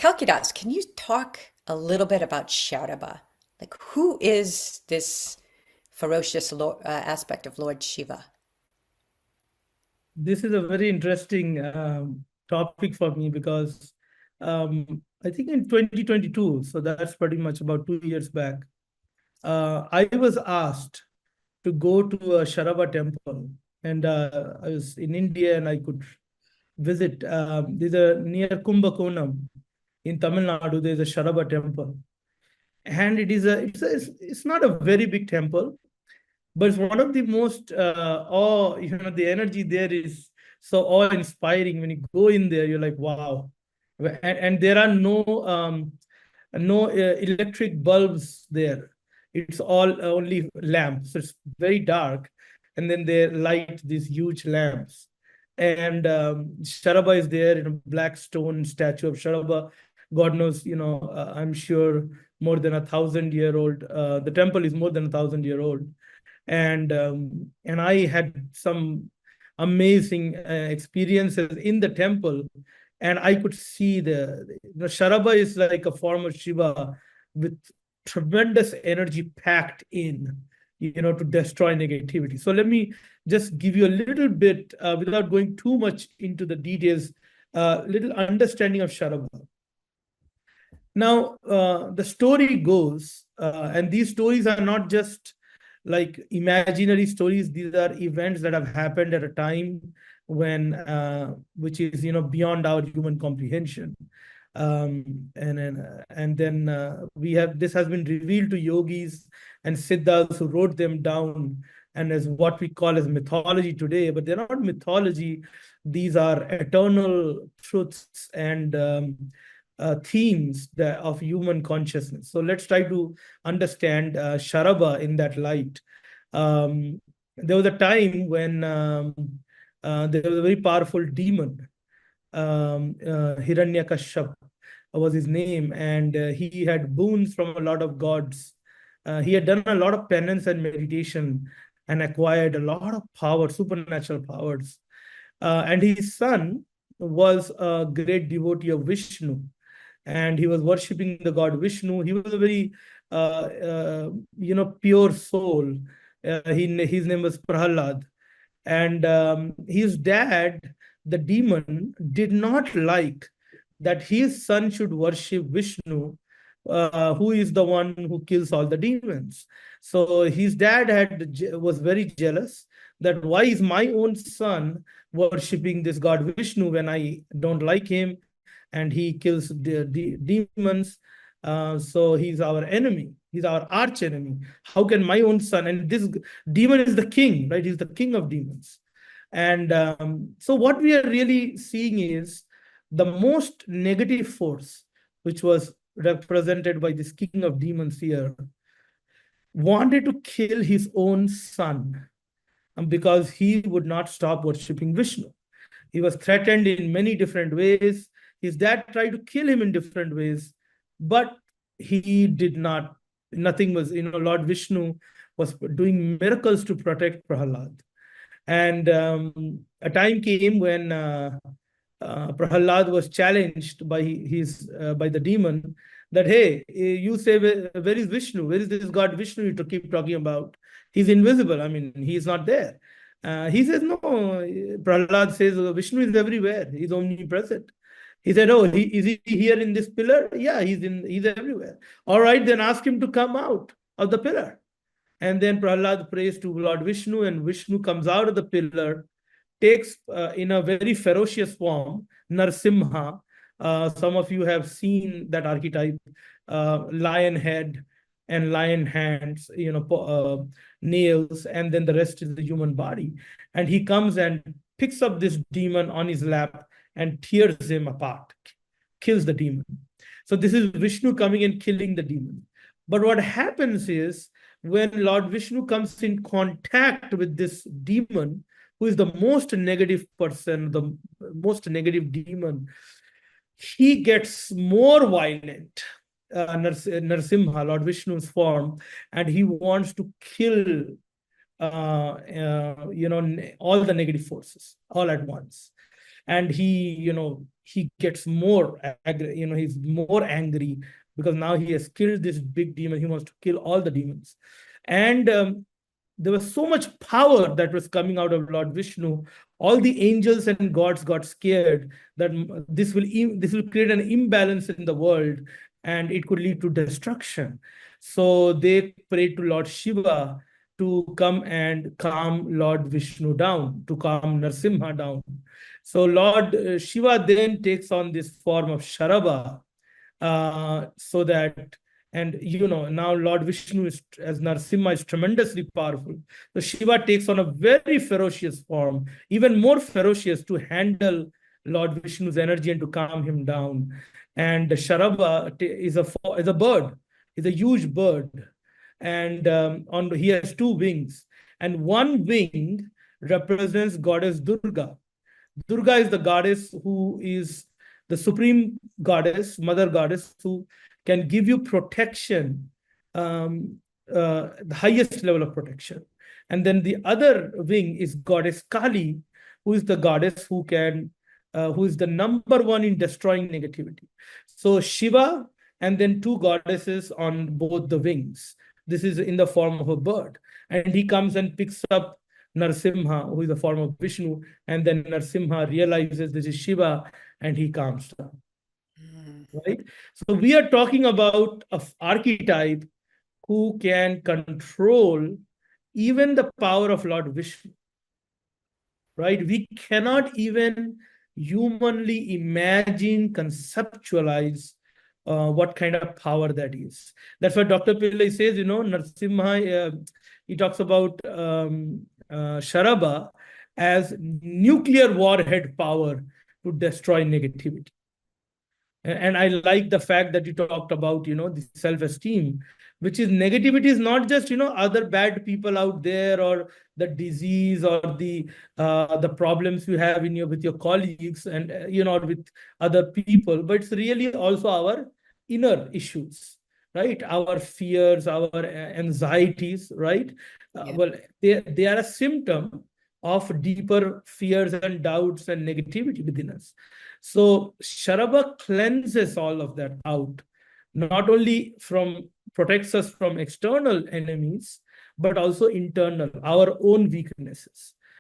Kalkidas, can you talk a little bit about Sharaba? Like, who is this ferocious aspect of Lord Shiva? This is a very interesting topic for me because I think in 2022, so that's pretty much about 2 years back, I was asked to go to a Sharaba temple. And I was in India and I could visit. There's a near Kumbakonam in Tamil Nadu, there's a Sharaba temple. And it's not a very big temple, but it's one of the most the energy there is so awe-inspiring. When you go in there, you're like, wow. And there are no electric bulbs there. It's all only lamps. So it's very dark, and then they light these huge lamps. And Sharaba is there in a black stone statue of Sharaba. God knows, I'm sure more than 1,000-year-old. The temple is more than 1,000-year-old, and I had some amazing experiences in the temple, and I could see Sharaba is like a form of Shiva with tremendous energy packed in, to destroy negativity. So let me just give you a little bit, without going too much into the details, little understanding of Sharaba. Now, the story goes, and these stories are not just like imaginary stories. These are events that have happened at a time when, which is, beyond our human comprehension. And then we have, this has been revealed to yogis and siddhas who wrote them down, and as what we call as mythology today, but they're not mythology. These are eternal truths and themes of human consciousness. So let's try to understand Sharaba in that light. There was a time when there was a very powerful demon, Hiranyakashipu was his name, and he had boons from a lot of gods. He had done a lot of penance and meditation and acquired a lot of power, supernatural powers. And his son was a great devotee of Vishnu, and he was worshipping the god Vishnu. He was a very, pure soul. His name was Prahlad. And his dad, the demon, did not like that his son should worship Vishnu, who is the one who kills all the demons. So his dad was very jealous that why is my own son worshipping this god Vishnu when I don't like him, and he kills the demons. So he's our enemy. He's our arch enemy. How can my own son? And this demon is the king, right? He's the king of demons. And so what we are really seeing is the most negative force, which was represented by this king of demons here, wanted to kill his own son because he would not stop worshipping Vishnu. He was threatened in many different ways. His dad tried to kill him in different ways, but he did not. Nothing was, Lord Vishnu was doing miracles to protect Prahlad. And a time came when Prahlad was challenged by the demon that, hey, you say, where is Vishnu? Where is this god Vishnu you keep talking about? He's invisible. I mean, he's not there. He says, no. Prahlad says, Vishnu is everywhere. He's omnipresent. He said, oh, is he here in this pillar? Yeah, he's everywhere. All right, then ask him to come out of the pillar. And then Prahlad prays to Lord Vishnu, and Vishnu comes out of the pillar, takes in a very ferocious form, Narsimha. Some of you have seen that archetype, lion head and lion hands, nails, and then the rest is the human body. And he comes and picks up this demon on his lap and tears him apart, kills the demon. So this is Vishnu coming and killing the demon. But what happens is, when Lord Vishnu comes in contact with this demon, who is the most negative person, the most negative demon, he gets more violent, Narsimha, Lord Vishnu's form, and he wants to kill, all the negative forces all at once. and he gets more angry, he's more angry because now he has killed this big demon. He wants to kill all the demons. And there was so much power that was coming out of Lord Vishnu. All the angels and gods got scared that this will create an imbalance in the world, and it could lead to destruction. So they prayed to Lord Shiva to come and calm Lord Vishnu down, to calm Narsimha down. So Lord Shiva then takes on this form of Sharaba, so that, and now Lord Vishnu is, as Narsimha, is tremendously powerful. So Shiva takes on a very ferocious form, even more ferocious, to handle Lord Vishnu's energy and to calm him down. And the Sharaba is a bird, is a huge bird, and he has two wings, and one wing represents goddess Durga. Durga is the goddess who is the supreme goddess, mother goddess, who can give you protection, the highest level of protection. And then the other wing is goddess Kali, who is the goddess who is the number one in destroying negativity. So Shiva and then two goddesses on both the wings. This is in the form of a bird. And he comes and picks up Narsimha, who is a form of Vishnu, and then Narsimha realizes this is Shiva, and he calms down. Right? So we are talking about an archetype who can control even the power of Lord Vishnu. Right? We cannot even humanly imagine, conceptualize what kind of power that is. That's why Dr. Pillai says, Narsimha, he talks about Sharaba as nuclear warhead power to destroy negativity. And I like the fact that you talked about, the self-esteem, which is negativity is not just, other bad people out there, or the disease, or the problems you have with your colleagues, and, or with other people, but it's really also our inner issues, right? Our fears, our anxieties, right? Yeah. Well, they are a symptom of deeper fears and doubts and negativity within us. So Sharaba cleanses all of that out, not only protects us from external enemies, but also internal, our own weaknesses.